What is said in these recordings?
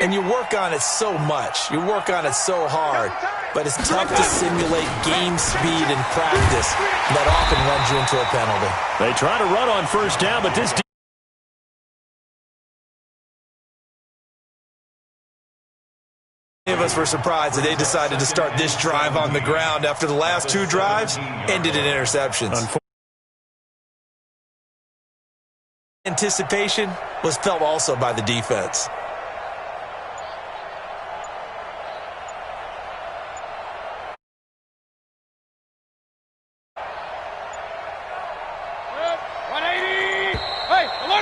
And you work on it so much. You work on it so hard. But it's tough to simulate game speed in practice. That often runs you into a penalty. They try to run on first down, but this... Many of us were surprised that they decided to start this drive on the ground after the last two drives ended in interceptions. Anticipation was felt also by the defense.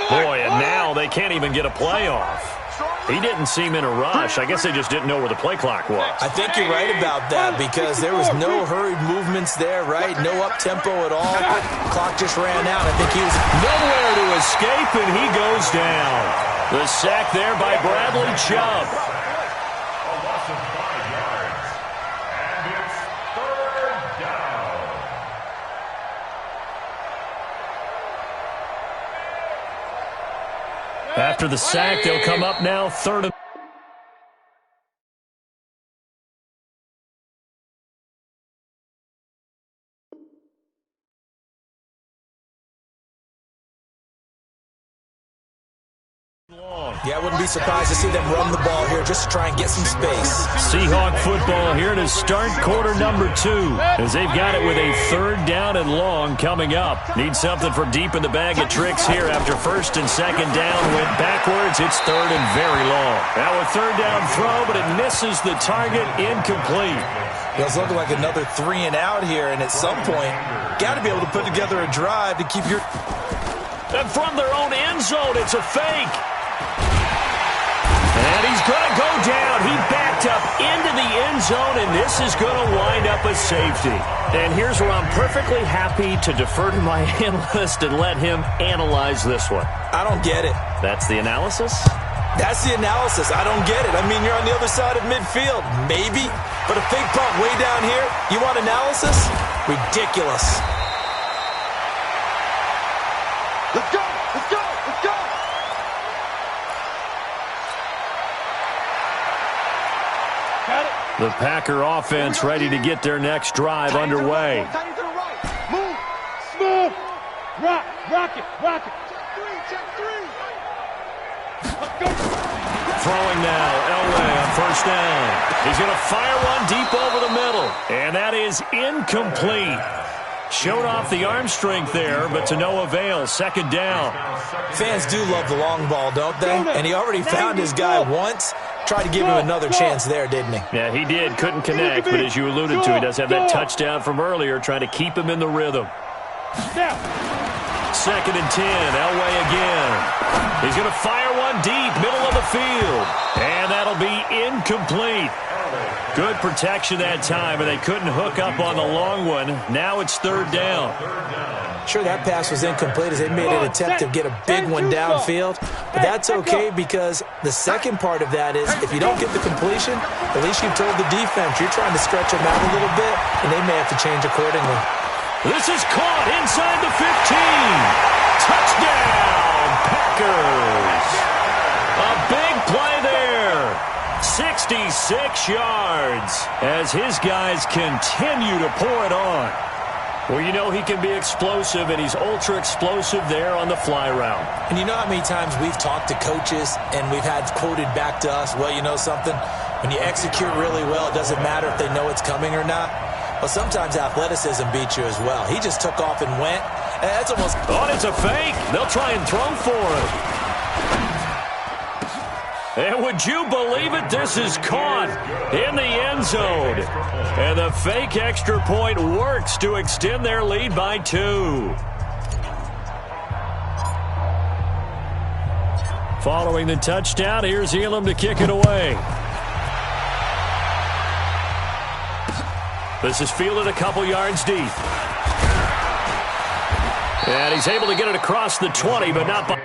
Boy, and now they can't even get a play off. He didn't seem in a rush. I guess they just didn't know where the play clock was. I think you're right about that because there was no hurried movements there, right? No up-tempo at all. Clock just ran out. I think he was nowhere to escape, and he goes down. The sack there by Bradley Chubb. A loss of 5 yards. And it's third down. After the sack, they'll come up now, third and... Yeah, I wouldn't be surprised to see them run the ball here just to try and get some space. Seahawk football here to start quarter number 2 as they've got it with a third down and long coming up. Need something for deep in the bag of tricks here after first and second down went backwards. It's third and very long. Now a third down throw, but it misses the target, incomplete. It's looking like another 3 and out here, and at some point, got to be able to put together a drive to keep your... And from their own end zone, it's a fake. And he's going to go down. He backed up into the end zone, and this is going to wind up a safety. And here's where I'm perfectly happy to defer to my analyst and let him analyze this one. I don't get it. That's the analysis? That's the analysis. I don't get it. I mean, you're on the other side of midfield. Maybe. But a fake punt way down here, you want analysis? Ridiculous. Let's go! Let's go! Let's go! The Packer offense ready to get their next drive underway. Move! Smooth! Rock it! Check three! Let's go! Throwing now, Elway on first down. He's going to fire one deep over the middle. And that is incomplete. Showed off the arm strength there, but to no avail. Second down. Fans do love the long ball, don't they? And he already found his guy once. Tried to give him another chance there, didn't he? Yeah, he did. Couldn't connect, but as you alluded to, he does have that touchdown from earlier, trying to keep him in the rhythm. Second and 10, Elway again. He's going to fire one deep, middle of the field. And that'll be incomplete. Good protection that time, and they couldn't hook up on the long one. Now it's third down. Sure, that pass was incomplete as they made an attempt to get a big one downfield. But that's okay because the second part of that is if you don't get the completion, at least you've told the defense you're trying to stretch them out a little bit, and they may have to change accordingly. This is caught inside the 15. Touchdown, Packers. A big play there. 66 yards as his guys continue to pour it on. Well, you know he can be explosive, and he's ultra-explosive there on the fly route. And you know how many times we've talked to coaches and we've had quoted back to us, well, you know something? When you execute really well, it doesn't matter if they know it's coming or not. Well, sometimes athleticism beats you as well. He just took off and went. And that's almost... Oh, it's a fake. They'll try and throw for him. And would you believe it? This is caught in the end zone. And the fake extra point works to extend their lead by 2. Following the touchdown, here's Elam to kick it away. This is fielded a couple yards deep. And he's able to get it across the 20, but not by...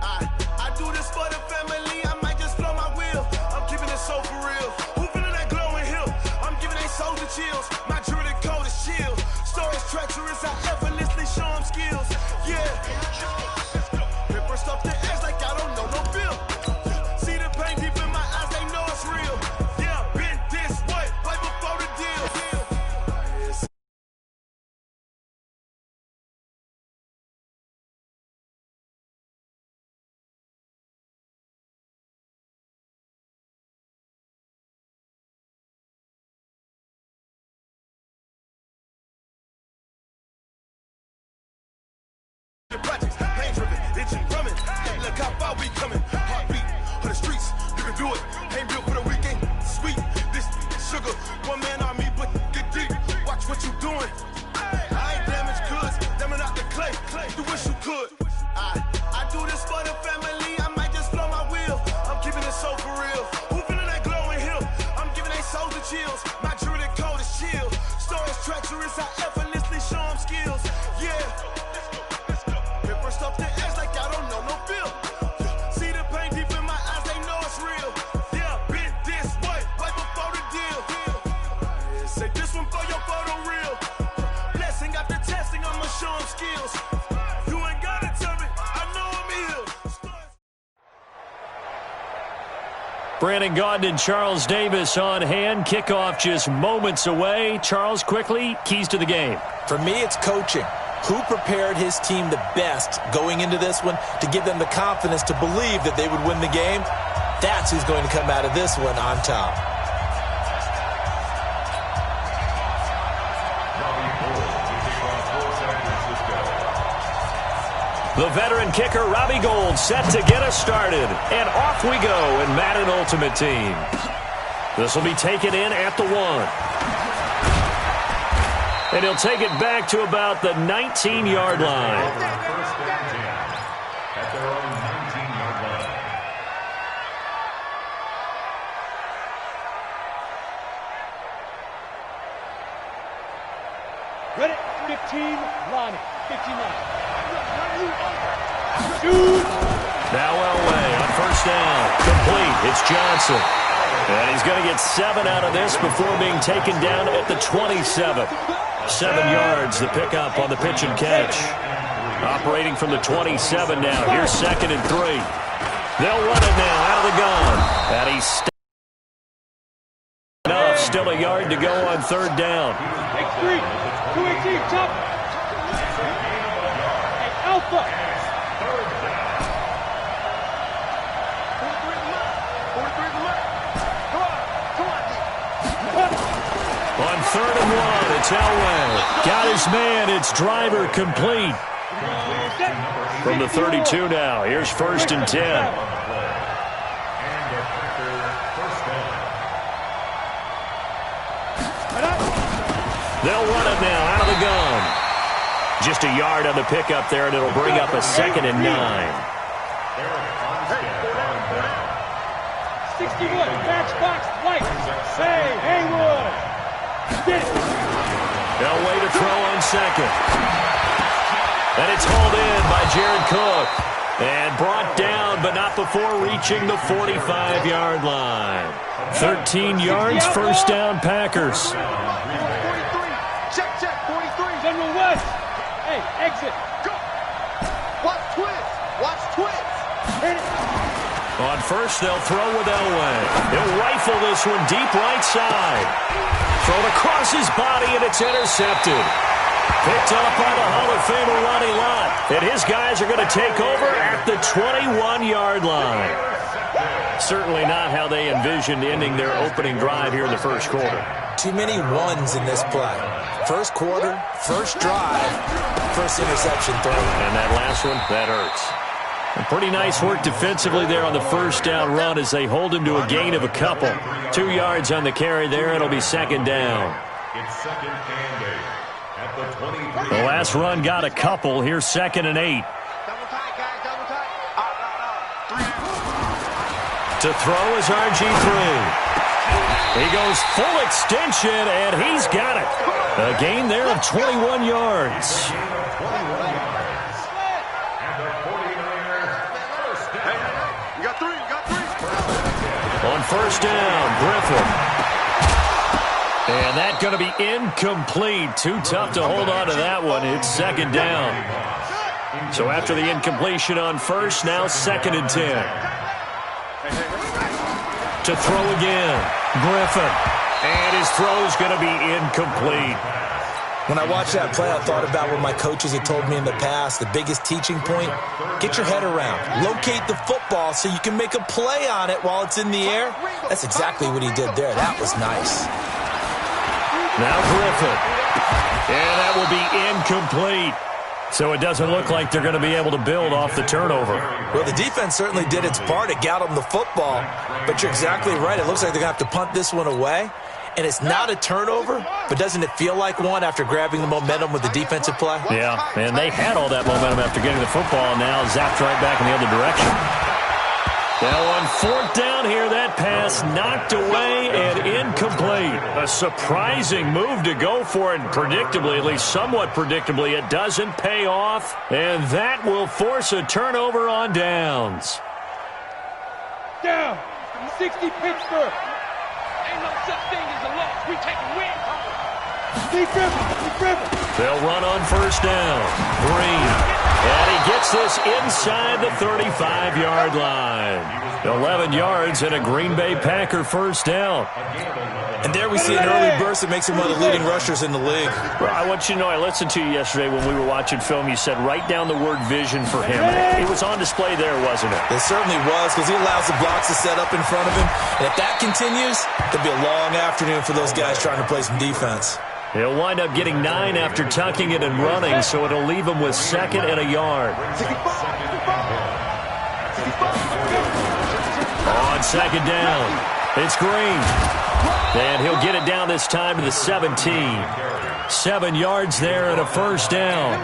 I do this for the family, I might just blow my wheel. I'm keeping it so for real. Who feeling that glowing hill? I'm giving they souls the chills. My jewelry code is chill. Stories treacherous, I effortlessly show them skills. Yeah. Paper stuff the edge like I don't know no feel. See the pain deep in my eyes, they know it's real. Yeah, been this way, way before the deal. Projects, pain driven, itching, drumming. Hey, look how far we coming. Heartbeat of the streets, you can do it. Ain't built for the weekend, sweet. This sugar, one man army, but get deep. Watch what you doing. I ain't damaged goods, damning out the clay. You wish you could. I do this for the family, I might just blow my wheel. I'm keeping it so for real. Who feeling that glowing hill? I'm giving they souls the chills. My jewelry code is chill. Stories treacherous, I effortlessly show them skills. Yeah. Stuff the edge like I don't know no feel. See the pain deep in my eyes, they know it's real. Yeah, been this way, right before the deal. Say this one for your photo reel. Blessing after testing, I'ma show them skills. You ain't gotta tell me, I know I'm ill. Brandon Gaudin and Charles Davis on hand. Kickoff just moments away. Charles, quickly, keys to the game. For me, it's coaching. Who prepared his team the best going into this one to give them the confidence to believe that they would win the game? That's who's going to come out of this one on top. The veteran kicker, Robbie Gould, set to get us started. And off we go in Madden Ultimate Team. This will be taken in at the 1. And he'll take it back to about the 19-yard line. First and 10 at their own 19-yard line. Ready? 15, line it. 59. Shoot! Now Elway on first down. Complete. It's Johnson. And he's going to get 7 out of this before being taken down at the 27. 7 yards, the pickup on the pitch and catch. Operating from the 27 now. Here's 2nd and 3. They'll run it now out of the gun. And he's enough. Still a yard to go on 3rd down. X3, 218, top. Hey, Alpha. On 3rd and 1, it's Elway. Got his man. It's Driver complete. From the 32 now. Here's 1st and 10. They'll run it now out of the gun. Just a yard on the pickup there, and it'll bring up a 2nd and 9. 61, matchbox, white. Hey, Haywood. Elway to throw on 2nd. And it's hauled in by Jared Cook. And brought down, but not before reaching the 45-yard line. 13 yards, 1st down, Packers. 43, check, 43. General West. Hey, exit. Go. Watch twist. Hit it. On 1st, they'll throw with Elway. He'll rifle this one deep right side. Thrown across his body, and it's intercepted. Picked up by the Hall of Famer Ronnie Lott. And his guys are going to take over at the 21-yard line. Certainly not how they envisioned ending their opening drive here in the 1st quarter. Too many ones in this play. 1st quarter, 1st drive, 1st interception throw. And that last one, that hurts. And pretty nice work defensively there on the 1st down run as they hold him to a gain of a couple. 2 yards on the carry there. It'll be 2nd down. It's 2nd and 8 at the 23. The last run got a couple. Here's 2nd and 8. Double tight, guys, double tight. To throw is RG3. He goes full extension, and he's got it. A gain there of 21 yards. You got three. On first down, Griffin. And that's going to be incomplete. Too tough to hold on to that one. It's second down. So after the incompletion on first, now 2nd and 10. To throw again, Griffin. And his throw's going to be incomplete. When I watched that play, I thought about what my coaches had told me in the past. The biggest teaching point, get your head around. Locate the football so you can make a play on it while it's in the air. That's exactly what he did there. That was nice. Now Griffin. And that will be incomplete. So it doesn't look like they're going to be able to build off the turnover. Well, the defense certainly did its part. It got them the football. But you're exactly right. It looks like they're going to have to punt this one away. And it's not a turnover, but doesn't it feel like one after grabbing the momentum with the defensive play? Yeah, and they had all that momentum after getting the football, and now zapped right back in the other direction. Now on 4th down here, that pass knocked away and incomplete. A surprising move to go for it, and predictably, at least somewhat predictably, it doesn't pay off, and that will force a turnover on downs. Down. 60 Pittsburgh. Ain't no such thing as a loss. We take a win. Keep driven. They'll run on first down. Green. And he gets this inside the 35-yard line. 11 yards and a Green Bay Packer first down. And there we see an early burst that makes him one of the leading rushers in the league. Well, I want you to know, I listened to you yesterday when we were watching film. You said write down the word vision for him. It was on display there, wasn't it? It certainly was, because he allows the blocks to set up in front of him. And if that continues, it'll be a long afternoon for those guys trying to play some defense. He'll wind up getting 9 after tucking it and running, so it'll leave him with 2nd and a yard. On 2nd down, it's Green. And he'll get it down this time to the 17. 7 yards there and a first down.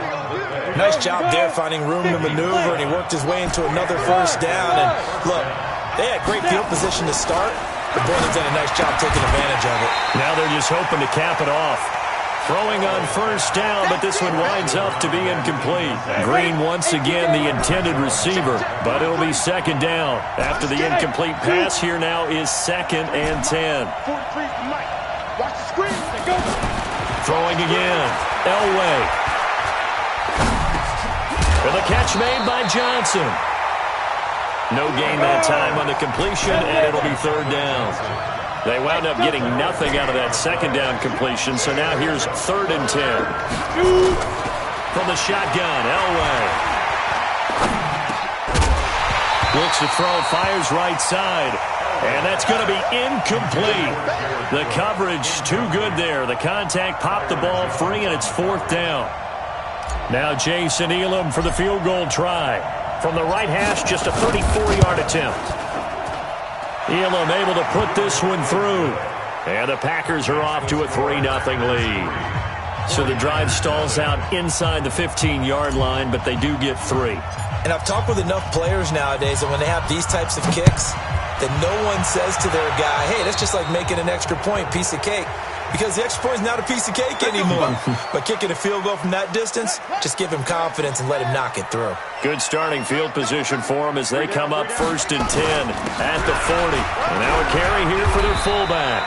Nice job there finding room to maneuver, and he worked his way into another first down. And look, they had great field position to start. The Bruins did a nice job taking advantage of it. Now they're just hoping to cap it off. Throwing on first down, but this one winds up to be incomplete. Green once again the intended receiver, but it'll be 2nd down. After the incomplete pass, here now is 2nd and 10. Watch the screen. Go. Throwing again. Elway. And the catch made by Johnson. No gain that time on the completion, and it'll be 3rd down. They wound up getting nothing out of that 2nd down completion, so now here's 3rd and 10. From the shotgun, Elway. Looks to throw, fires right side, and that's going to be incomplete. The coverage too good there. The contact popped the ball free, and it's 4th down. Now Jason Elam for the field goal try. From the right hash, just a 34-yard attempt. Elam able to put this one through. And the Packers are off to a 3-0 lead. So the drive stalls out inside the 15-yard line, but they do get 3. And I've talked with enough players nowadays that when they have these types of kicks, that no one says to their guy, hey, that's just like making an extra point, piece of cake. Because the extra point is not a piece of cake anymore. But kicking a field goal from that distance, just give him confidence and let him knock it through. Good starting field position for them as they come up 1st and 10 at the 40. And now a carry here for their fullback.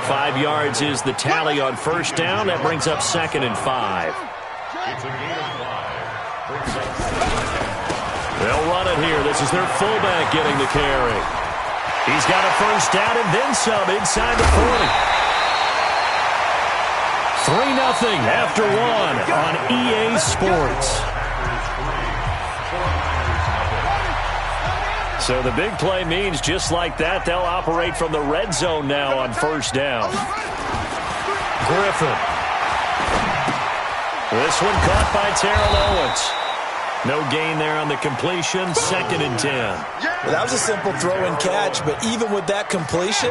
5 yards is the tally on first down. That brings up 2nd and 5. They'll run it here. This is their fullback getting the carry. He's got a first down and then some inside the 40. 3-0 after 1 on EA Sports. So the big play means just like that, they'll operate from the red zone now on first down. Griffin. This one caught by Terrell Owens. No gain there on the completion, 2nd and 10. Well, that was a simple throw and catch, but even with that completion,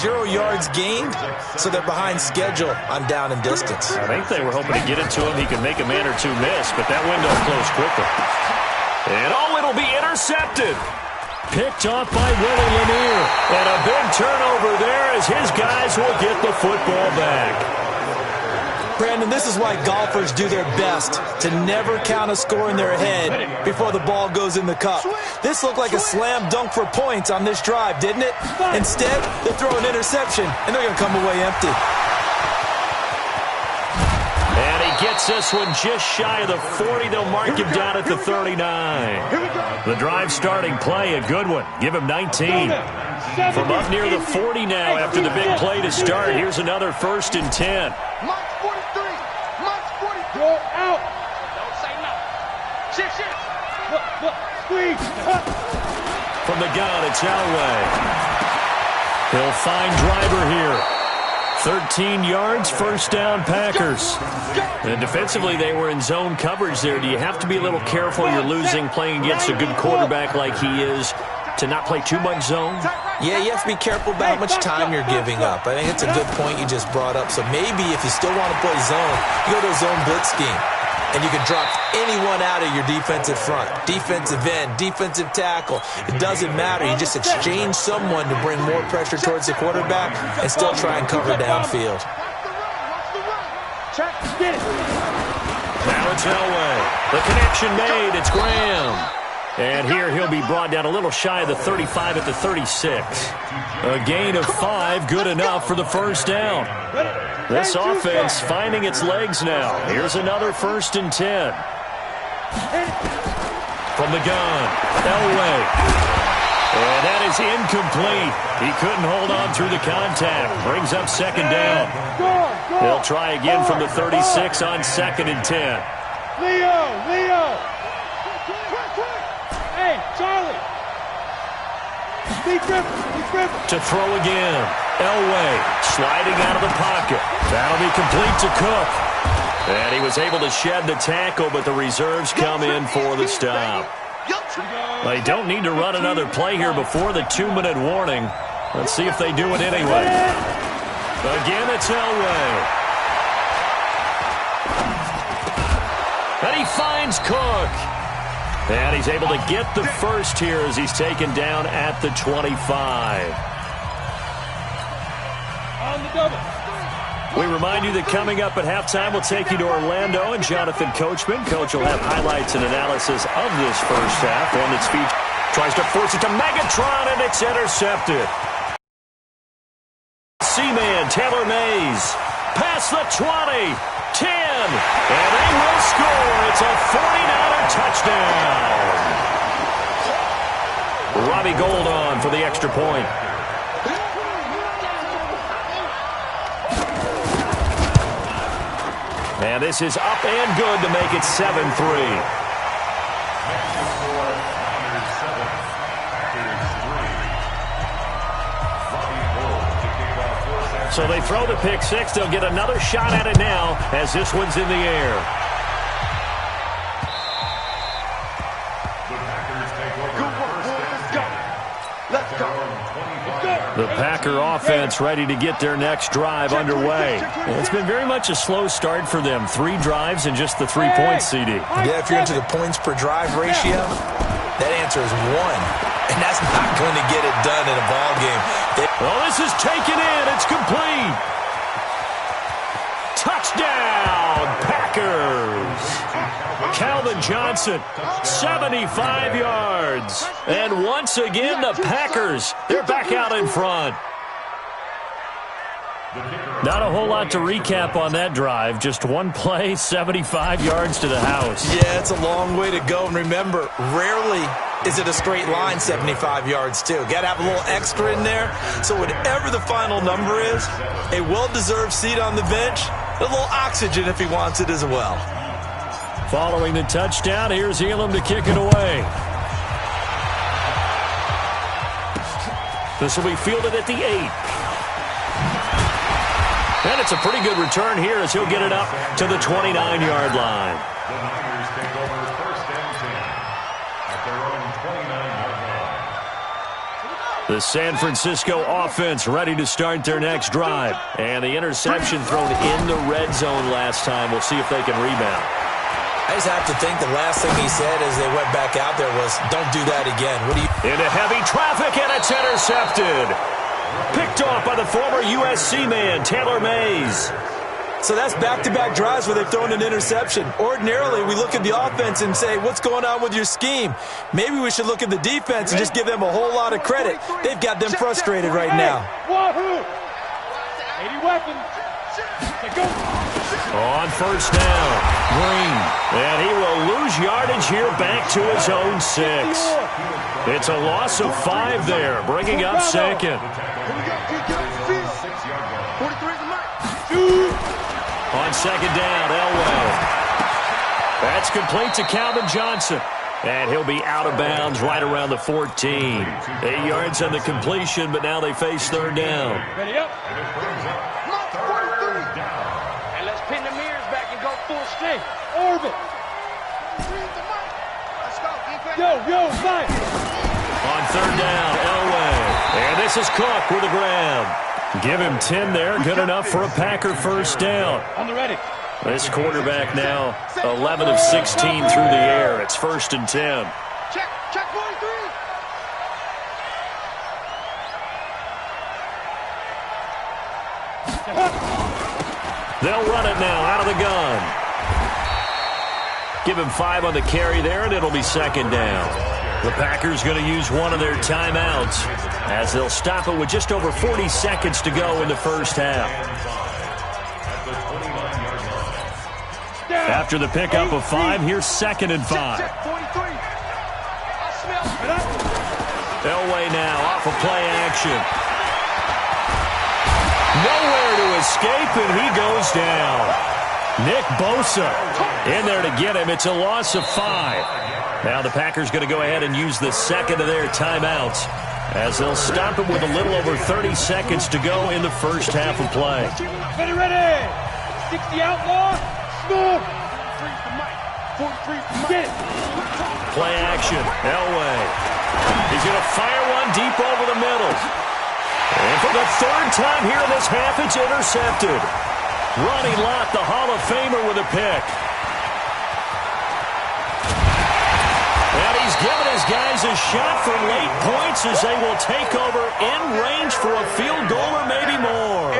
0 yards gained, so they're behind schedule on down and distance. I think they were hoping to get it to him. He could make a man or two miss, but that window closed quickly. And it'll be intercepted. Picked off by Willie Lanier. And a big turnover there as his guys will get the football back. Brandon, this is why golfers do their best to never count a score in their head before the ball goes in the cup. This looked like a slam dunk for points on this drive, didn't it? Instead, they throw an interception, and they're going to come away empty. And he gets this one just shy of the 40. They'll mark him down at the 39. The drive starting play, a good one. Give him 19. From up near the 40 now after the big play to start. Here's another 1st and 10. Mike's 43. Mike's 43. Go out. Don't say nothing. Shit. Look. Squeeze. From the gun, it's Elway. He'll find Driver here. 13 yards, 1st down, Packers. And defensively, they were in zone coverage there. Do you have to be a little careful? You're losing playing against a good quarterback like he is to not play too much zone? Yeah, you have to be careful about how much time you're giving up. I think it's a good point you just brought up. So maybe if you still want to play zone, you go to a zone blitz scheme. And you can drop anyone out of your defensive front. Defensive end, defensive tackle. It doesn't matter. You just exchange someone to bring more pressure towards the quarterback and still try and cover downfield. Now it's Elway. The connection made. It's Graham. And here he'll be brought down a little shy of the 35 at the 36. A gain of 5, good enough for the 1st down. This offense finding its legs now. Here's another 1st and 10. From the gun, Elway. And that is incomplete. He couldn't hold on through the contact. Brings up 2nd down. They'll try again from the 36 on 2nd and 10. Leo. Hey, Charlie. To throw again. Elway sliding out of the pocket. That'll be complete to Cook. And he was able to shed the tackle, but the reserves come in for the stop. They don't need to run another play here before the 2-minute warning. Let's see if they do it anyway. Again, it's Elway. And he finds Cook. And he's able to get the 1st here as he's taken down at the 25. On the double. We remind you that coming up at halftime, we'll take you to Orlando and Jonathan Coachman. Coach will have highlights and analysis of this 1st half. One that's featured tries to force it to Megatron, and it's intercepted. C-Man, Taylor Mays, past the 20, 10, and they will score. It's a 49er touchdown. Robbie Gould on for the extra point. And this is up and good to make it 7-3. So they throw the pick 6. They'll get another shot at it now as this one's in the air. The Packer offense ready to get their next drive underway. It's been very much a slow start for them. 3 drives and just the 3 points, CD. Yeah, if you're into the points per drive ratio, that answer is 1. And that's not going to get it done in a ball game. Well, this is taken in. It's complete. Touchdown, Packers. Calvin Johnson, 75 yards. And once again, the Packers, they're back out in front. Not a whole lot to recap on that drive. Just one play, 75 yards to the house. Yeah, it's a long way to go. And remember, rarely is it a straight line 75 yards, too. Got to have a little extra in there. So whatever the final number is, a well-deserved seat on the bench, a little oxygen if he wants it as well. Following the touchdown, here's Elam to kick it away. This will be fielded at the 8. And it's a pretty good return here as he'll get it up to the 29-yard line. The Niners take over 1st and 10 at their own 29-yard line. The San Francisco offense ready to start their next drive. And the interception thrown in the red zone last time. We'll see if they can rebound. I just have to think the last thing he said as they went back out there was, don't do that again. What do you... Into heavy traffic, and it's intercepted. Picked off by the former USC man, Taylor Mays. So that's back-to-back drives where they've thrown an interception. Ordinarily, we look at the offense and say, what's going on with your scheme? Maybe we should look at the defense and just give them a whole lot of credit. They've got them frustrated right now. Wahoo! 80 weapons. Go. On first down, Green. And he will lose yardage here back to his own 6. It's a loss of 5 there, bringing up second. On second down, Elway. That's complete to Calvin Johnson. And he'll be out of bounds right around the 14. 8 yards on the completion, but now they face third down. Ready up. And let's pin the mirrors back and go full strength. Orbit. Yo, Mike. On third down, Elway. And this is Cook with the grab. Give him 10 there, good enough for a Packer first down. On the ready. This quarterback now 11 of 16 through the air. It's first and 10. Check 43. They'll run it now out of the gun. Give him 5 on the carry there, and it'll be second down. The Packers going to use one of their timeouts as they'll stop it with just over 40 seconds to go in the first half. After the pickup of 5, here's second and 5. Elway now off of play action. Nowhere to escape, and he goes down. Nick Bosa in there to get him. It's a loss of 5. Now the Packers going to go ahead and use the second of their timeouts as they'll stop it with a little over 30 seconds to go in the first half of play. Ready. 60 outlaw. Smooth. Get it. Play action. Elway. He's going to fire one deep over the middle. And for the third time here in this half, it's intercepted. Ronnie Lott, the Hall of Famer, with a pick. And he's given his guys a shot for late points as they will take over in range for a field goal or maybe more.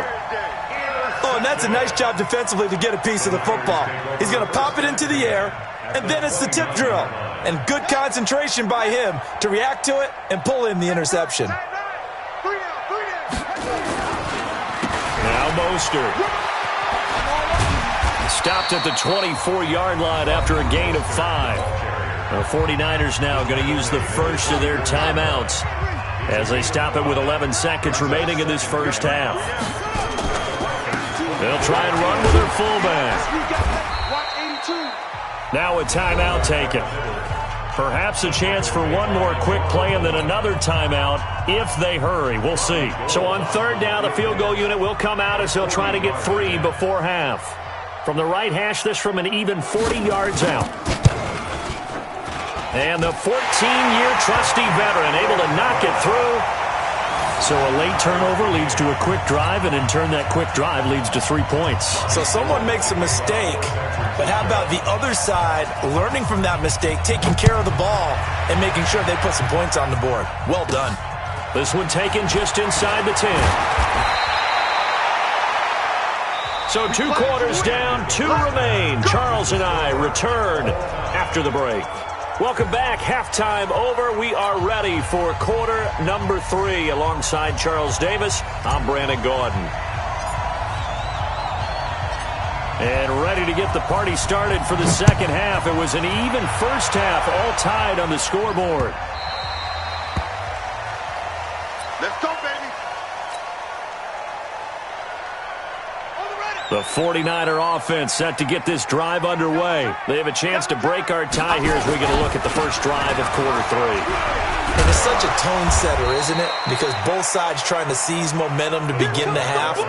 Oh, and that's a nice job defensively to get a piece of the football. He's going to pop it into the air, and then it's the tip drill. And good concentration by him to react to it and pull in the interception. Now Mostert. Stopped at the 24-yard line after a gain of 5. The 49ers now going to use the first of their timeouts as they stop it with 11 seconds remaining in this first half. They'll try and run with their fullback. Now a timeout taken. Perhaps a chance for one more quick play and then another timeout if they hurry. We'll see. So on third down, the field goal unit will come out as they'll try to get 3 before half. From the right hash, this from an even 40 yards out. And the 14-year trusty veteran able to knock it through. So a late turnover leads to a quick drive, and in turn that quick drive leads to 3 points. So someone makes a mistake, but how about the other side learning from that mistake, taking care of the ball, and making sure they put some points on the board? Well done. This one taken just inside the 10. So 2 quarters down, 2 remain. Charles and I return after the break. Welcome back. Halftime over. We are ready for quarter number 3. Alongside Charles Davis, I'm Brandon Gordon. And ready to get the party started for the second half. It was an even first half, all tied on the scoreboard. Let's go, baby. The 49er offense set to get this drive underway. They have a chance to break our tie here as we get a look at the first drive of quarter 3. And it's such a tone setter, isn't it? Because both sides trying to seize momentum to begin the half.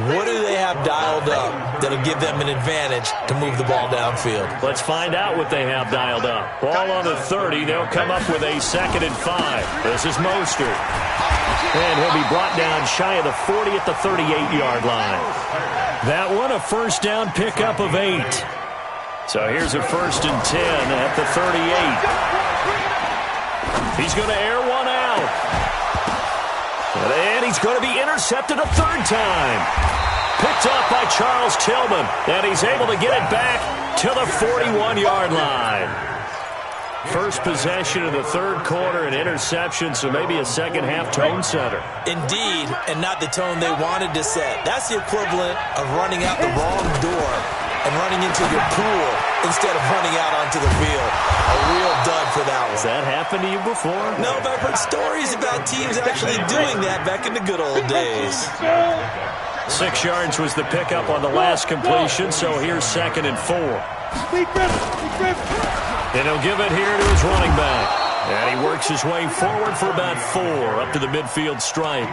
What do they have dialed up that'll give them an advantage to move the ball downfield? Let's find out what they have dialed up. Ball on the 30. They'll come up with a 2nd and 5. This is Mostert. And he'll be brought down shy of the 40 at the 38-yard line. That one, a first down pickup of 8. So here's a 1st and 10 at the 38. He's going to air one out. And he's going to be intercepted a 3rd time. Picked off by Charles Tillman, and he's able to get it back to the 41-yard line. First possession of the third quarter, an interception, so maybe a second-half tone setter. Indeed, and not the tone they wanted to set. That's the equivalent of running out the wrong door and running into your pool instead of running out onto the field. A real dud for that one. Has that happened to you before? No, but I've heard stories about teams actually doing that back in the good old days. 6 yards was the pickup on the last completion, so here's 2nd and 4. And he'll give it here to his running back. And he works his way forward for about 4 up to the midfield stripe.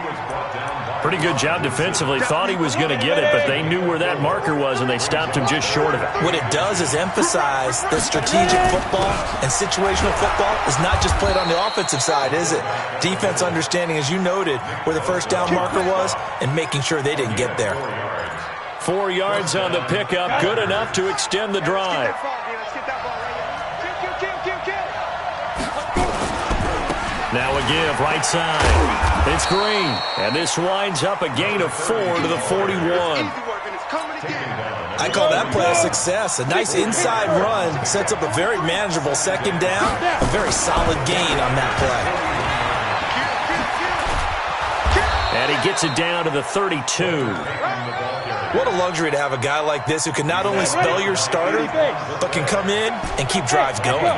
Pretty good job defensively. Thought he was going to get it, but they knew where that marker was, and they stopped him just short of it. What it does is emphasize that strategic football and situational football is not just played on the offensive side, is it? Defense understanding, as you noted, where the first down marker was and making sure they didn't get there. 4 yards on the pickup, good enough to extend the drive. Now a give, right side. It's Green, and this winds up a gain of 4 to the 41. I call that play a success. A nice inside run sets up a very manageable second down. A very solid gain on that play. And he gets it down to the 32. What a luxury to have a guy like this who can not only spell your starter, but can come in and keep drives going.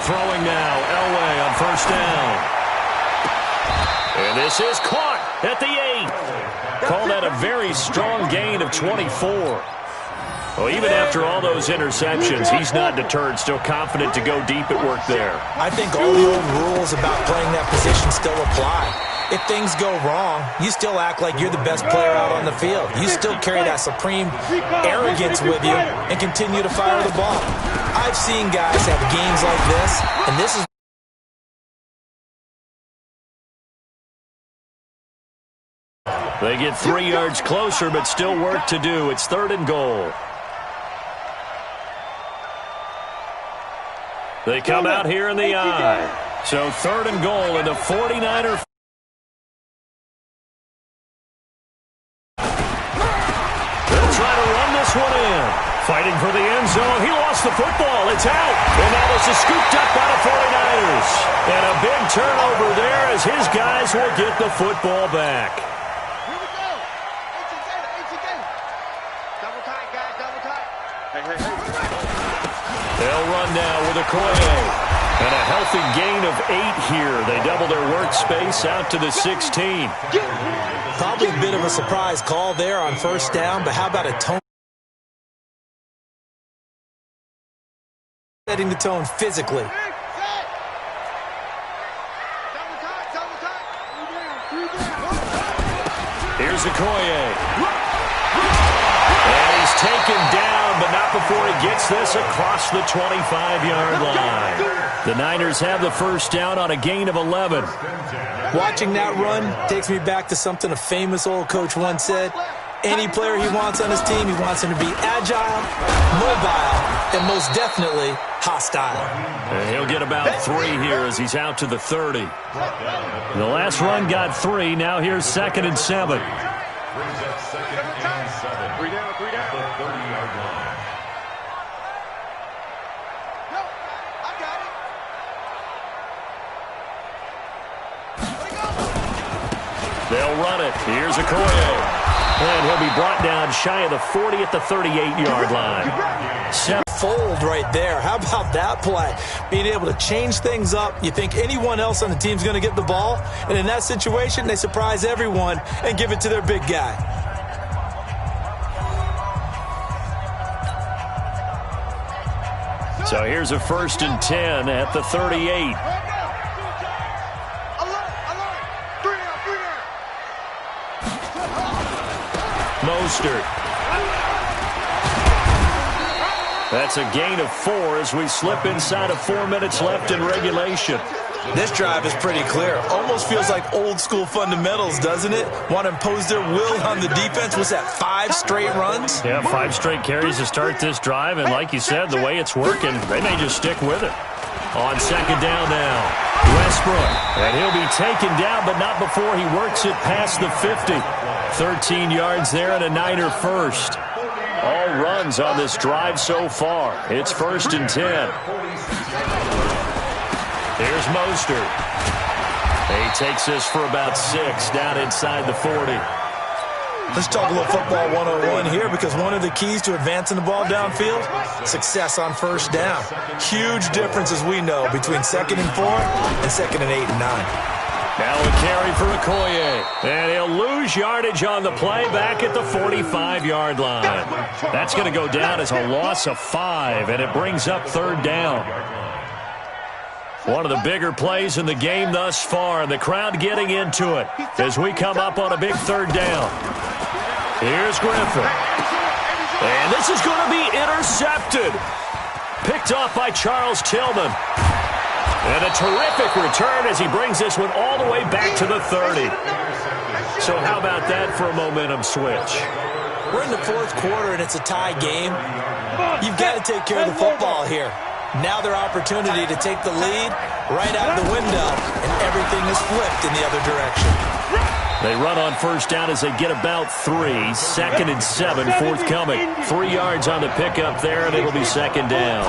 Throwing now, Elway on first down. And this is caught at the 8. Call that a very strong gain of 24. Well, even after all those interceptions, he's not deterred, still confident to go deep at work there. I think all the old rules about playing that position still apply. If things go wrong, you still act like you're the best player out on the field. You still carry that supreme arrogance with you and continue to fire the ball. I've seen guys have games like this, and this is they get 3 yards closer, but still work to do. It's 3rd and goal. They come out here in the eye. So 3rd and goal in the 49er. They'll try to run this one in. Fighting for the end zone. He lost the football. It's out. And now this is scooped up by the 49ers. And a big turnover there as his guys will get the football back. They'll run now with Okoye. And a healthy gain of 8 here. They double their workspace out to the 16. probably a bit of a surprise call there on first down, but how about a tone? Setting the tone physically. Here's Okoye. And he's taken down, but not before he gets this across the 25-yard line. The Niners have the first down on a gain of 11. Watching that run takes me back to something a famous old coach once said. Any player he wants on his team, he wants him to be agile, mobile, and most definitely hostile. And he'll get about 3 here as he's out to the 30. The last run got 3. Now here's 2nd and 7. They'll run it. Here's Okoye. And he'll be brought down shy of the 40 at the 38-yard line. Fold right there. How about that play? Being able to change things up. You think anyone else on the team's going to get the ball, and in that situation, they surprise everyone and give it to their big guy. So here's a 1st and 10 at the 38. Mostert. That's a gain of 4 as we slip inside of 4 minutes left in regulation. This drive is pretty clear. Almost feels like old school fundamentals, doesn't it? Want to impose their will on the defense. What's that, 5 straight runs? Yeah, 5 straight carries to start this drive, and like you said, the way it's working, they may just stick with it. On second down now, Westbrook, and he'll be taken down, but not before he works it past the 50. 13 yards there and a Niner first. All runs on this drive so far. It's 1st and 10. Here's Mostert. He takes this for about 6 down inside the 40. Let's talk a little football 101 here, because one of the keys to advancing the ball downfield, success on first down. Huge difference, as we know, between 2nd and 4 and 2nd and 8 and 9. Now a carry for Okoye. And he'll lose yardage on the play back at the 45-yard line. That's going to go down as a loss of 5, and it brings up 3rd down. One of the bigger plays in the game thus far, and the crowd getting into it as we come up on a big 3rd down. Here's Griffin. And this is going to be intercepted. Picked off by Charles Tillman. And a terrific return as he brings this one all the way back to the 30. So how about that for a momentum switch? We're in the 4th quarter, and it's a tie game. You've got to take care of the football here. Now their opportunity to take the lead right out the window, and everything is flipped in the other direction. They run on first down as they get about 3. 2nd and 7 forthcoming. 3 yards on the pickup there, and it'll be 2nd down.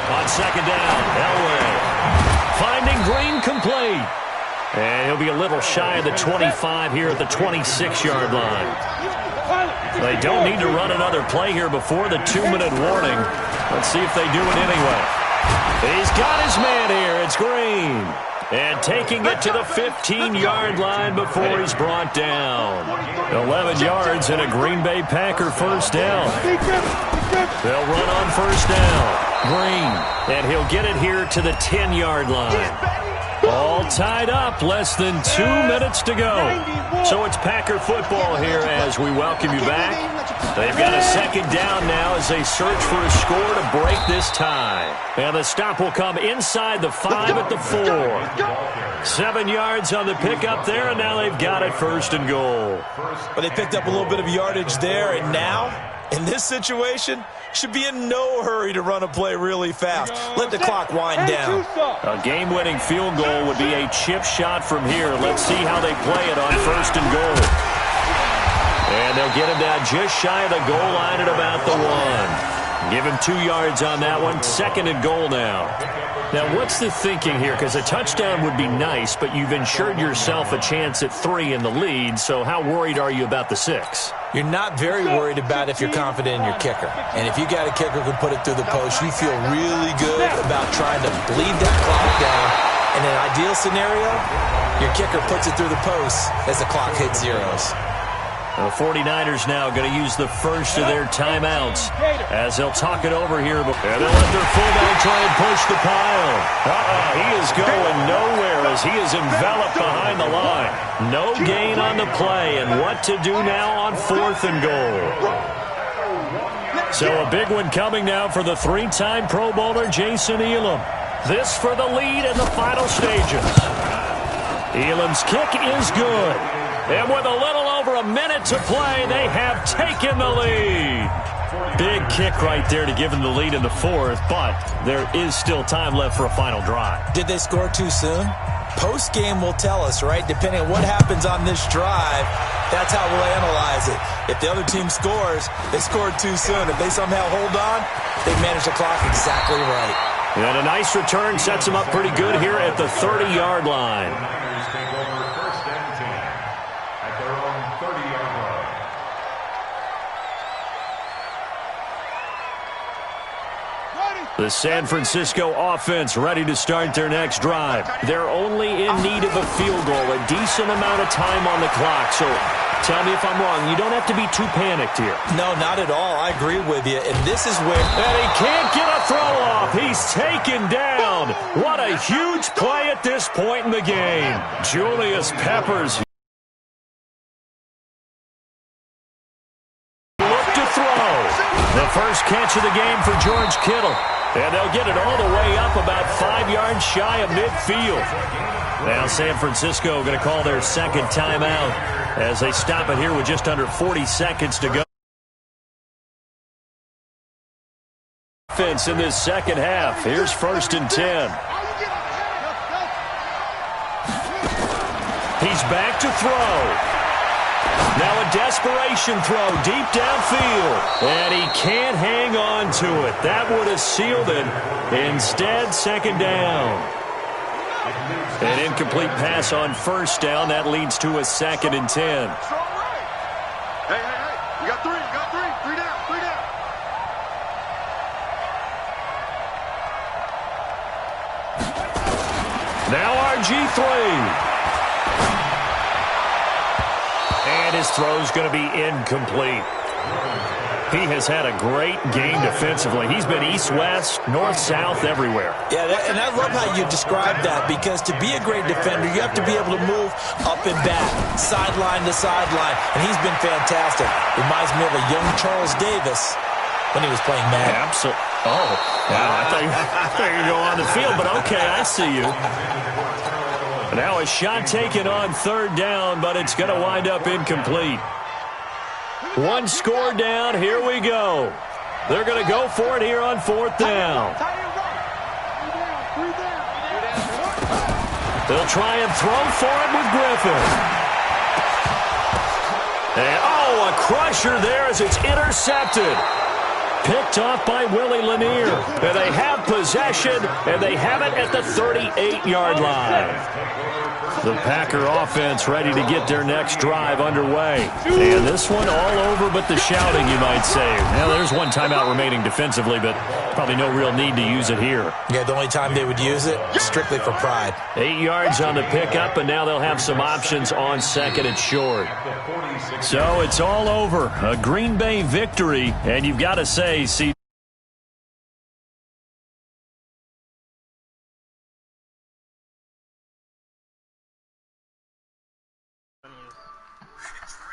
On 2nd down, Elway finding Green complete. And he'll be a little shy of the 25 here at the 26-yard line. They don't need to run another play here before the 2-minute warning. Let's see if they do it anyway. He's got his man here. It's Green. And taking it to the 15-yard line before he's brought down. 11 yards and a Green Bay Packer first down. They'll run on first down. Green. And he'll get it here to the 10-yard line. All tied up, less than 2 minutes to go. So it's Packer football here as we welcome you back. They've got a 2nd down now as they search for a score to break this tie. And the stop will come inside the 5 at the 4. 7 yards on the pickup there, and now they've got it 1st and goal. But they picked up a little bit of yardage there, and now, in this situation, should be in no hurry to run a play really fast. Let the clock wind down. A game-winning field goal would be a chip shot from here. Let's see how they play it on 1st and goal. And they'll get him down just shy of the goal line at about the 1. Give him 2 yards on that one. 2nd and goal now. Now, what's the thinking here? Because a touchdown would be nice, but you've ensured yourself a chance at 3 in the lead, so how worried are you about the 6? You're not very worried about if you're confident in your kicker. And if you got a kicker who can put it through the post, you feel really good about trying to bleed that clock down. In an ideal scenario, your kicker puts it through the post as the clock hits zeros. The 49ers now going to use the first of their timeouts as they'll talk it over here. And they'll let their fullback try and push the pile. He is going nowhere as he is enveloped behind the line. No gain on the play, and what to do now on 4th and goal. So a big one coming now for the 3-time Pro Bowler Jason Elam. This for the lead in the final stages. Elam's kick is good. And with a little over a minute to play, they have taken the lead. Big kick right there to give them the lead in the 4th, but there is still time left for a final drive. Did they score too soon? Post-game will tell us, right? Depending on what happens on this drive, that's how we'll analyze it. If the other team scores, they scored too soon. If they somehow hold on, they manage the clock exactly right. And a nice return sets them up pretty good here at the 30-yard line. The San Francisco offense ready to start their next drive. They're only in need of a field goal, a decent amount of time on the clock. So tell me if I'm wrong. You don't have to be too panicked here. No, not at all. I agree with you. And this is where... And he can't get a throw off. He's taken down. What a huge play at this point in the game. Julius Peppers. Look to throw. The first catch of the game for George Kittle. And they'll get it all the way up about 5 yards shy of midfield. Now San Francisco going to call their second timeout as they stop it here with just under 40 seconds to go. Offense in this second half. Here's 1st and 10. He's back to throw. Now a desperation throw deep downfield. And he can't hang on to it. That would have sealed it. Instead, 2nd down. An incomplete pass on 1st down. That leads to a 2nd and 10. Hey, you got 3, you got 3. 3 down, 3 down. Now RG3. And his throw's going to be incomplete. He has had a great game defensively. He's been east-west, north-south, everywhere. Yeah, and I love how you described that, because to be a great defender, you have to be able to move up and back, sideline to sideline, and he's been fantastic. Reminds me of a young Charles Davis when he was playing Madden. Absolutely. Oh, wow, I thought you were going to go on the field, but okay, I see you. Now a shot taken on 3rd down, but it's going to wind up incomplete. 1 score down. Here we go. They're going to go for it here on 4th down. They'll try and throw for it with Griffin. And, oh, a crusher there as it's intercepted. Picked off by Willie Lanier. And they have possession, and they have it at the 38-yard line. The Packer offense ready to get their next drive underway. And this one all over but the shouting, you might say. Now, there's 1 timeout remaining defensively, but probably no real need to use it here. Yeah, the only time they would use it, strictly for pride. 8 yards on the pickup, and now they'll have some options on 2nd and short. So it's all over. A Green Bay victory, and you've got to say, see,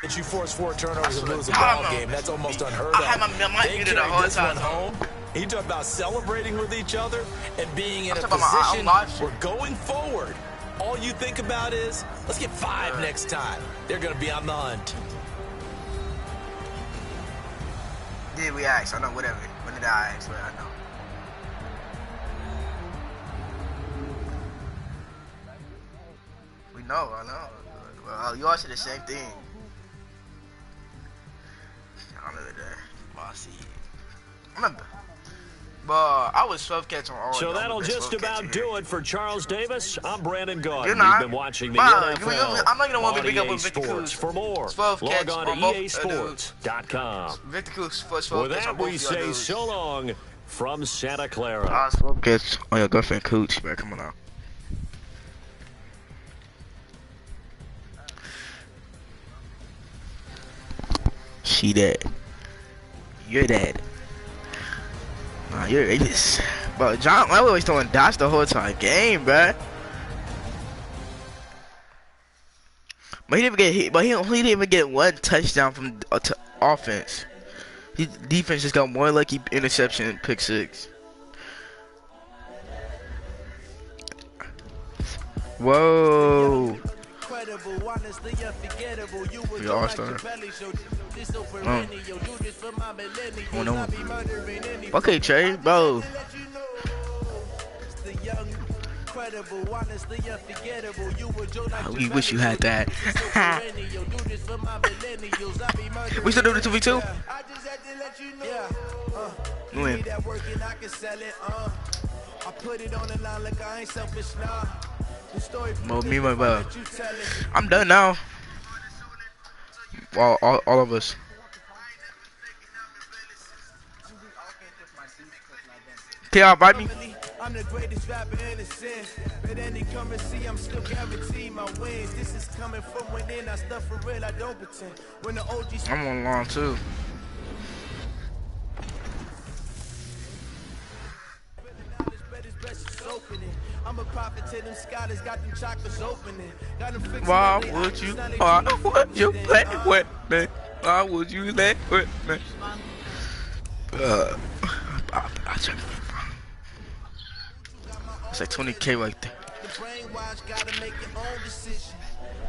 that you force 4 turnovers and lose a ball game. That's almost unheard of. I had my mic muted the whole time. Home. He talked about celebrating with each other and being in a talking about position my own life. where going forward, all you think about is, let's get 5 next time. They're going to be on the hunt. Did we ask? I know, whatever. When did I ask? Well, I know. We know, I know. Well, you all said the same thing. I remember that. Bossy. I remember. But I was swift-catch on all. So that'll just about do it for Charles Davis. I'm Brandon Gaud. You're not. You've been watching the NFL NFL I'm not going to want to be big up on with Victor EA Cruz. Sports. For more, log on to EASports.com. Victor Cruz. With that, we say so long from Santa Clara. I was swift-catch on your girlfriend, Cooch. Man, come on now. She dead. You're dead. Nah, you're racist. Bro, John, I was throwing dots the whole time game, bruh. But he didn't even get hit. But he didn't even get 1 touchdown from offense. His defense just got more lucky interception and pick 6. Whoa. We all star. Oh no. Okay, Trey, bro. We wish you had that. We still doing the 2v2? When? Well, me, my bro. I'm done now. All of us. Can y'all invite me? I'm the greatest rapper in a sense. But any currency, I'm still guaranteeing my wins. This is coming from within. I stuff for real, I don't pretend. When the OGs, I'm on long too. I'm a prophet to them scholars, got them chakras opening. Why would you? Why would you play with me? Why would you play with me? It's like 20K right there. The brainwash gotta make your own decision.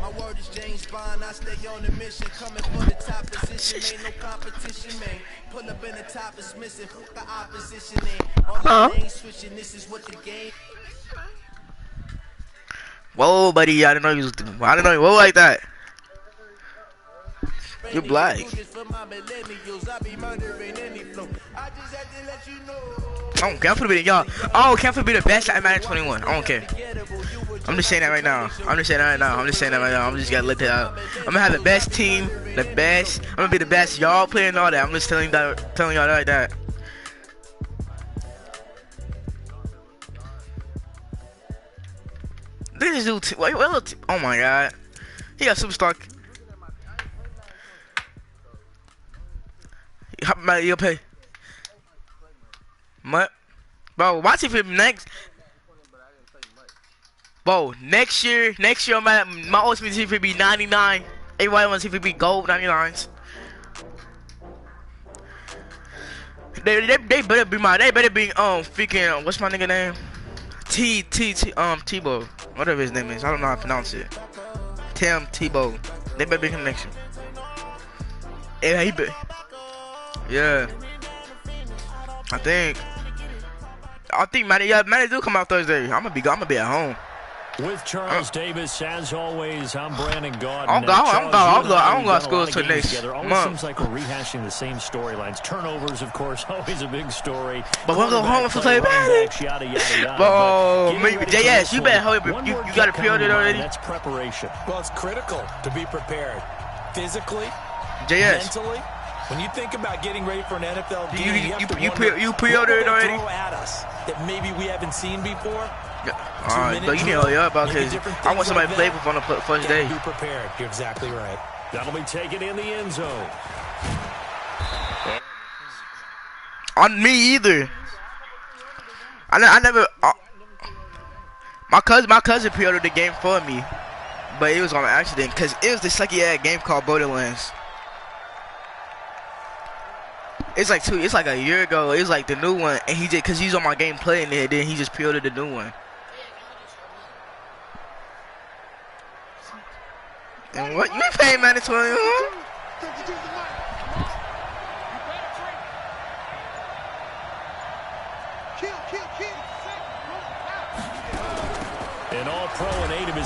My word is James Bond, I stay on the mission. Coming for the top position, ain't no competition, man. Pull up in the top is missing, who the opposition in? All the things switching, this is what the game. Whoa, buddy, I didn't know you was, I didn't know you were like that. You're black. I don't care. I'm finna be y'all. I don't care if be the best at Madden 21. I don't care. I'm just saying that right now. I'm just saying that right now. I'm just gotta let that out. I'm gonna have the best team, the best. I'm gonna be the best y'all play and all that. I'm just telling y'all like that. This dude, wait, oh my god, he got superstar. You'll pay. What? Bro, watch it for next. Bro, next year, my ultimate team will be 99. Everybody wants to be gold 99s. They better be freaking what's my nigga name? Tebow, whatever his name is. I don't know how to pronounce it. Tim Tebow. They better be connection. Yeah, yeah. I think Manny do come out Thursday. I'm gonna be at home. With Charles Davis, as always, I'm Brandon Gaudin. I don't go to school until next month. Seems like we're rehashing the same storylines. Turnovers, of course, always a big story. But we'll go home for play Madden. Bro, JS, you better hope you got it pre-ordered already. That's preparation. Well, it's critical to be prepared physically, JS. mentally. When you think about getting ready for an NFL game, you pre-ordered it already? Throw at us that maybe we haven't seen before. Alright, but you need to hurry up because I want somebody to play on the first day. Be prepared. You're exactly right. That'll be taken in the end zone. On me either. I never. My cousin pre-ordered the game for me, but it was on an accident because it was this sucky ass game called Borderlands. It's like a year ago. It was like the new one, and he just, cause he's on my game playing it, then he just pre-ordered the new one. And what you ain't paying Madden 21?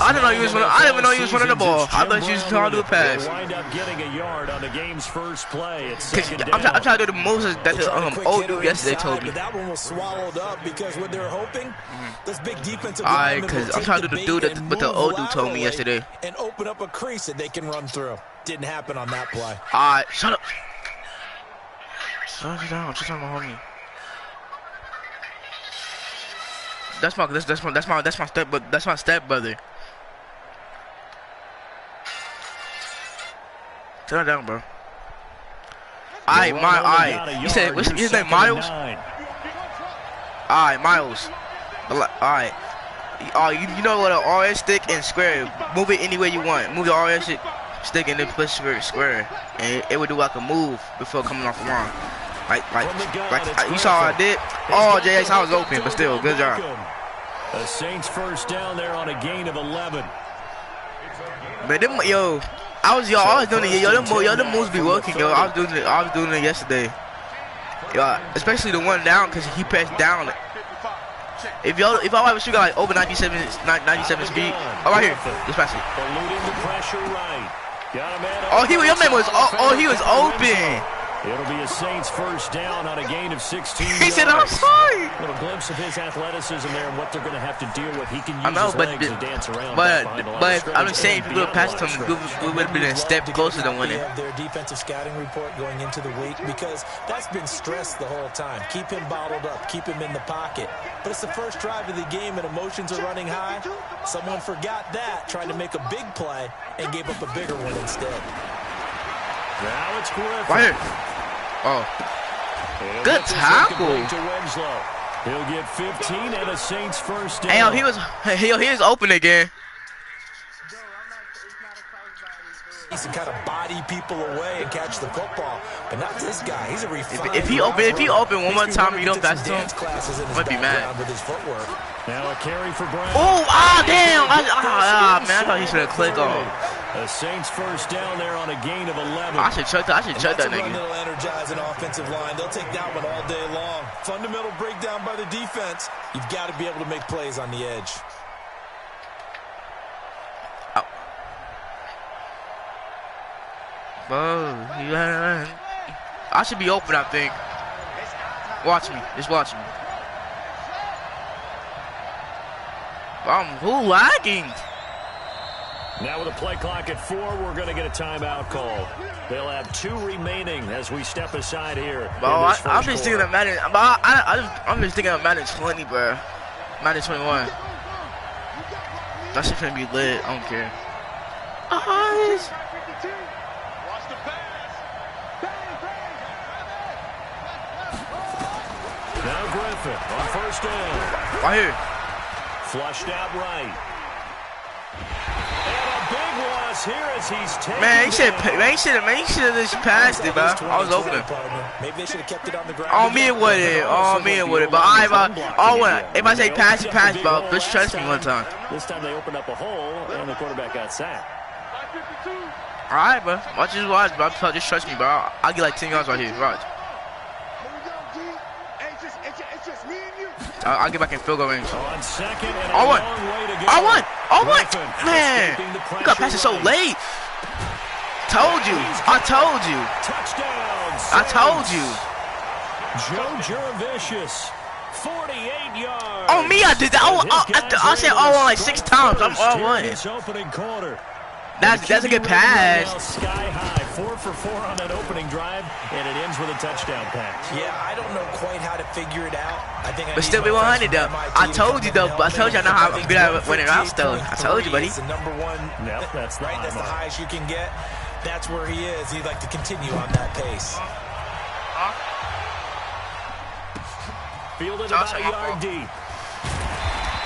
I didn't know you was one. I didn't even know you was running the ball. I thought you was trying to do a pass. Wind up getting a yard on the game's first play. I'm trying to do the moves that the old dude yesterday told me. That one was swallowed up because what they're hoping, this big defensive. Alright, because I'm trying to do the dude that the old dude told me yesterday. And open up a crease that they can run through. Didn't happen on that play. Alright, shut up. Shut down. Shut down, my homie. That's my stepbrother. Turn it down, bro. You said what's his name? Miles. Miles. Alright. You know what an RS stick and square. Move it any way you want. Move your RS stick and then push square, and it would do like a move before coming off the line. Like you saw what I did. Oh, JX, I was open, but still, good job. The Saints first down there on a gain of 11. Man, I was doing it. Them moves be working, yo. I was doing it yesterday. Especially the one down, cause he pressed down. If I ever shoot like over 97 speed, right here, just pass it. He was open. It'll be a Saints first down on a gain of 16 He said, I'm sorry. A little glimpse of his athleticism there and what they're going to have to deal with. He can use his legs to dance around. But I'm just saying, if you would have passed him, we would have been a step closer than winning. Their defensive scouting report going into the week, because that's been stressed the whole time. Keep him bottled up. Keep him in the pocket. But it's the first drive of the game and emotions are running high. Someone forgot that, trying to make a big play and gave up a bigger one instead. Now it's Griffin. Right here. Oh. Good tackle. He'll get 15 and a Saints first down. Hey, he was open again. And kind of body people away and catch the football, but not this guy. He's a refined. If he open one more time, you don't pass to him. Might be mad. With his footwork. Now a carry for Brown. Oh, damn! Man, I thought he should have clicked on. The Saints first down there on a gain of 11. I should check that. That's a nigga. run that'll energize an offensive line. They'll take that one all day long. Fundamental breakdown by the defense. You've got to be able to make plays on the edge. I should be open, I think. Watch me. Just watch me. Who lagging? Now with a play clock at 4, we're going to get a timeout call. They'll have 2 remaining as we step aside here. Bro, I'm just thinking of Madden. I'm just thinking of Madden 20, bro. Madden 21. That shit finna be lit. I don't care. Now Griffin on first down. Right here. Flushed out right. And a big loss here as he's taken. Man, he should have just passed it, bro. I was open. Maybe they should have kept it on the ground. Oh, me with it. But if I say pass, bro. Just trust me one time. This time they opened up a hole and the quarterback got sacked. All right, bro. Watch, bro. Just trust me, bro. I'll get like 10 yards right here. Watch. I'll get back in field goal range. On second and I won. I won. Man, you got past it so late. Told you. Joe Juravicious, 48 yards. Oh, me, I did that. I said all one like 6 times. I'm all one. Opening quarter. That's a good pass. Sky high, 4 for 4 on that opening drive, and it ends with a touchdown pass. Yeah, I don't know quite how to figure it out. But still be 100 though. I told you though. I told you I know how I'm good at winning routes though. I told you, buddy. It's the number 1. Yep, that's right. That's the highest you can get. That's where he is. He'd like to continue on that pace. Fielded about a yard deep.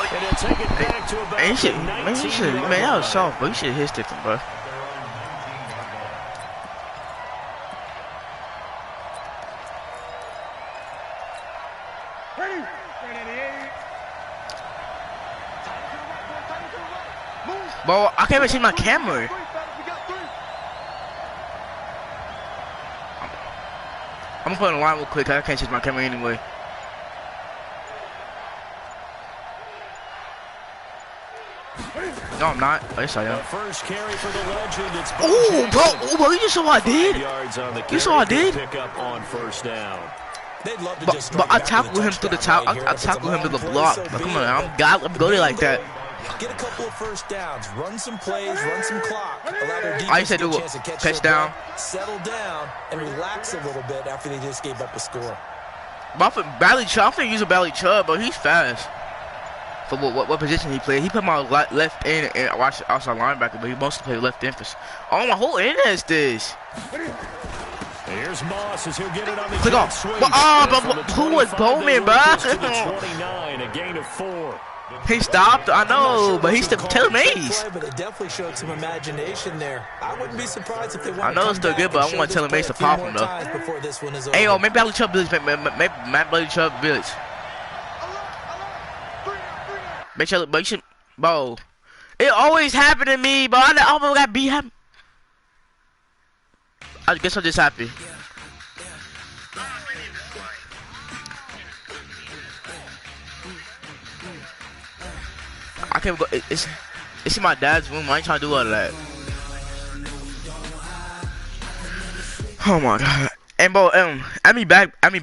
And he'll take it back to about man, that was soft, but you should have hit different, bro. Bro, I can't even see my camera. I'm gonna put it on the line real quick. I can't change my camera anyway. No, I'm not. Yes, I am. First carry for the legend. It's bro, you just saw what I did? You saw what I did? Pick up on first down. They'd love to just but I tackled him through the top. I tackled him through the block. But come on, I'm going like that. Get a couple of first downs, run some plays, run some clock. Allow their defense to do a touchdown. Settle down and relax a little bit after they just gave up a score. But I'm finna use a Bradley Chubb, but he's fast. For what position he played. He put my left end and I watched outside linebacker, but he mostly played left end. Oh, my whole end is this. Here's Moss as he'll get it on the click off. But who was Bowman, bro? 29, a gain of 4. He stopped, I know, but he's still Taylor Mays. But it definitely showed some imagination there. I wouldn't be surprised if they I know it's still good, but I want Taylor Mays to pop him though. Hey, maybe Bradley Chubb Village, maybe Bradley Chubb Village. Make sure, bro. It always happened to me, bro. I almost got beat. I guess I'm just happy. I can't go. It's in my dad's room. I ain't trying to do all of that. Oh my god. And bro, I mean back.